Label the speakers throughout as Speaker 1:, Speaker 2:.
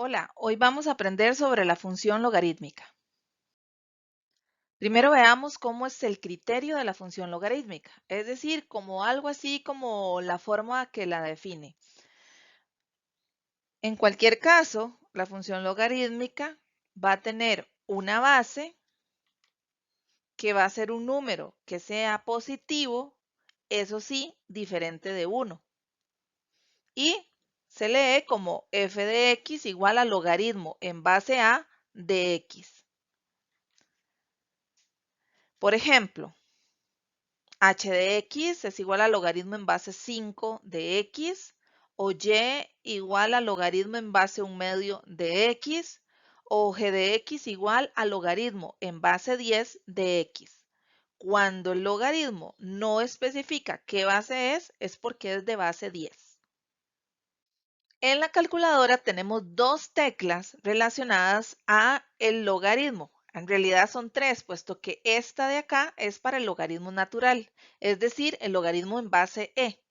Speaker 1: Hola, hoy vamos a aprender sobre la función logarítmica. Primero veamos cómo es el criterio de la función logarítmica, es decir, como algo así como la forma que la define. En cualquier caso, la función logarítmica va a tener una base que va a ser un número que sea positivo, eso sí, diferente de 1. Y se lee como f de x igual al logaritmo en base a de x. Por ejemplo, h de x es igual al logaritmo en base 5 de x, o y igual al logaritmo en base 1/2 de x, o g de x igual al logaritmo en base 10 de x. Cuando el logaritmo no especifica qué base es porque es de base 10. En la calculadora tenemos dos teclas relacionadas a el logaritmo. En realidad son tres, puesto que esta de acá es para el logaritmo natural, es decir, el logaritmo en base e.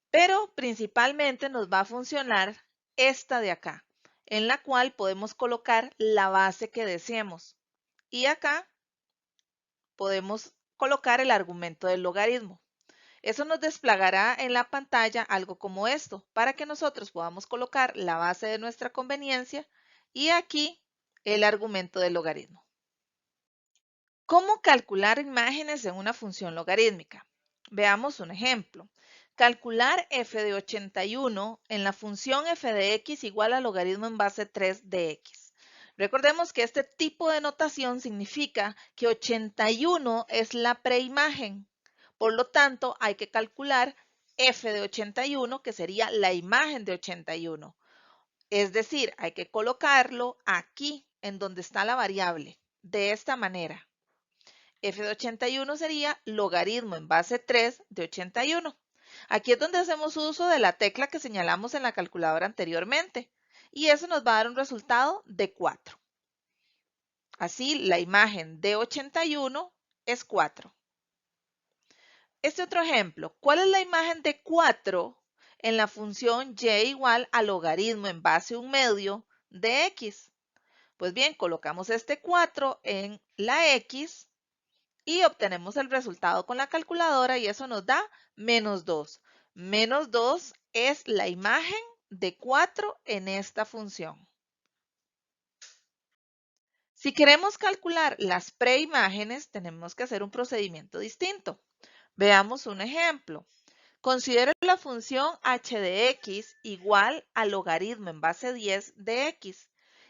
Speaker 1: Pero principalmente nos va a funcionar esta de acá, en la cual podemos colocar la base que deseemos. Y acá podemos colocar el argumento del logaritmo. Eso nos desplegará en la pantalla algo como esto, para que nosotros podamos colocar la base de nuestra conveniencia y aquí el argumento del logaritmo. ¿Cómo calcular imágenes en una función logarítmica? Veamos un ejemplo. Calcular f de 81 en la función f de x igual al logaritmo en base 3 de x. Recordemos que este tipo de notación significa que 81 es la preimagen. Por lo tanto, hay que calcular f de 81, que sería la imagen de 81. Es decir, hay que colocarlo aquí, en donde está la variable, de esta manera. F de 81 sería logaritmo en base 3 de 81. Aquí es donde hacemos uso de la tecla que señalamos en la calculadora anteriormente. Y eso nos va a dar un resultado de 4. Así, la imagen de 81 es 4. Este otro ejemplo, ¿cuál es la imagen de 4 en la función y igual al logaritmo en base 1/2 de x? Pues bien, colocamos este 4 en la x y obtenemos el resultado con la calculadora y eso nos da -2. -2 es la imagen de 4 en esta función. Si queremos calcular las preimágenes, tenemos que hacer un procedimiento distinto. Veamos un ejemplo. Considere la función h de x igual al logaritmo en base 10 de x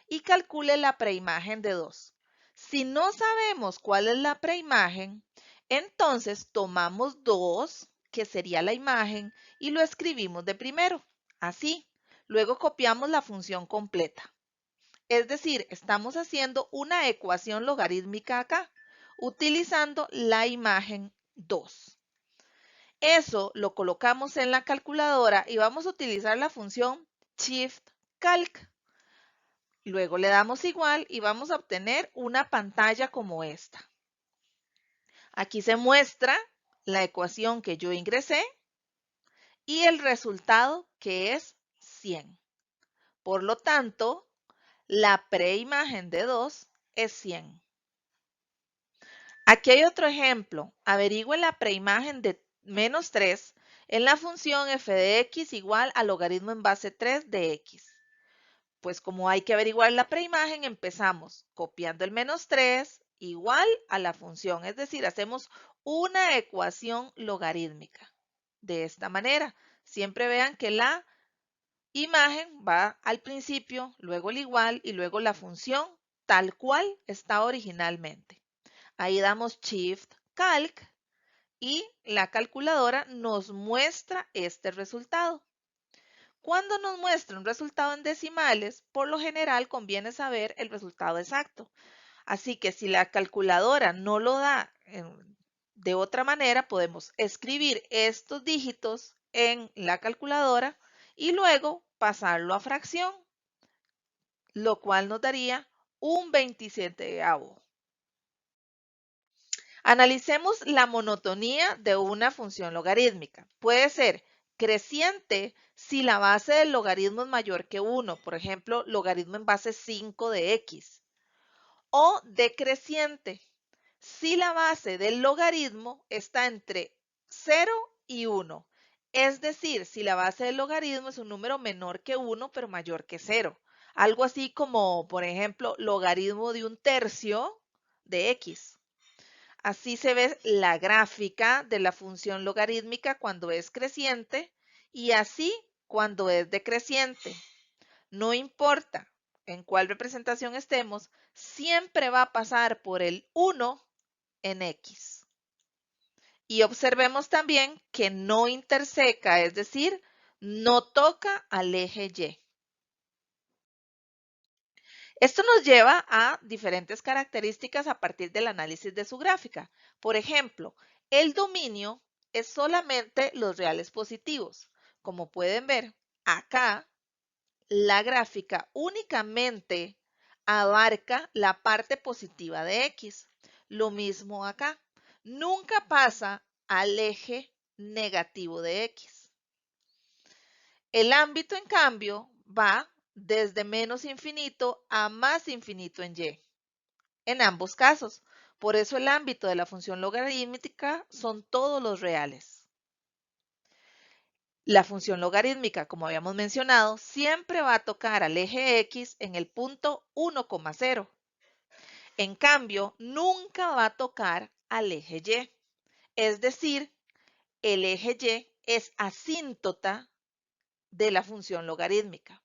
Speaker 1: y calcule la preimagen de 2. Si no sabemos cuál es la preimagen, entonces tomamos 2, que sería la imagen, y lo escribimos de primero, así. Luego copiamos la función completa. Es decir, estamos haciendo una ecuación logarítmica acá, utilizando la imagen 2. Eso lo colocamos en la calculadora y vamos a utilizar la función Shift Calc. Luego le damos igual y vamos a obtener una pantalla como esta. Aquí se muestra la ecuación que yo ingresé y el resultado, que es 100. Por lo tanto, la preimagen de 2 es 100. Aquí hay otro ejemplo. Averigüe la preimagen de -3 en la función f de x igual al logaritmo en base 3 de x. Pues como hay que averiguar la preimagen, empezamos copiando el -3 igual a la función. Es decir, hacemos una ecuación logarítmica. De esta manera, siempre vean que la imagen va al principio, luego el igual y luego la función tal cual está originalmente. Ahí damos Shift Calc y la calculadora nos muestra este resultado. Cuando nos muestra un resultado en decimales, por lo general conviene saber el resultado exacto. Así que si la calculadora no lo da de otra manera, podemos escribir estos dígitos en la calculadora y luego pasarlo a fracción, lo cual nos daría un 27avo. Analicemos la monotonía de una función logarítmica. Puede ser creciente si la base del logaritmo es mayor que 1, por ejemplo, logaritmo en base 5 de x, o decreciente si la base del logaritmo está entre 0 y 1, es decir, si la base del logaritmo es un número menor que 1 pero mayor que 0. Algo así como, por ejemplo, logaritmo de 1/3 de x. Así se ve la gráfica de la función logarítmica cuando es creciente y así cuando es decreciente. No importa en cuál representación estemos, siempre va a pasar por el 1 en X. Y observemos también que no interseca, es decir, no toca al eje Y. Esto nos lleva a diferentes características a partir del análisis de su gráfica. Por ejemplo, el dominio es solamente los reales positivos. Como pueden ver, acá la gráfica únicamente abarca la parte positiva de X. Lo mismo acá. Nunca pasa al eje negativo de X. El ámbito, en cambio, va desde menos infinito a más infinito en Y, en ambos casos. Por eso el ámbito de la función logarítmica son todos los reales. La función logarítmica, como habíamos mencionado, siempre va a tocar al eje X en el punto 1,0. En cambio, nunca va a tocar al eje Y. Es decir, el eje Y es asíntota de la función logarítmica.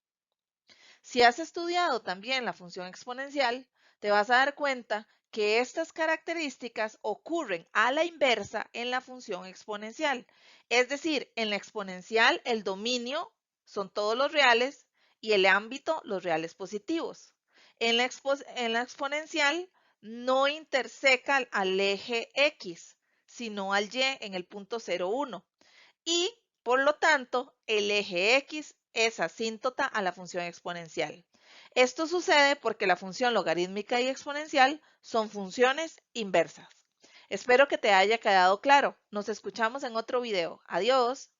Speaker 1: Si has estudiado también la función exponencial, te vas a dar cuenta que estas características ocurren a la inversa en la función exponencial. Es decir, en la exponencial el dominio son todos los reales y el ámbito los reales positivos. En la exponencial no interseca al eje X, sino al Y en el punto 0,1. Y por lo tanto, el eje X es asíntota a la función exponencial. Esto sucede porque la función logarítmica y exponencial son funciones inversas. Espero que te haya quedado claro. Nos escuchamos en otro video. Adiós.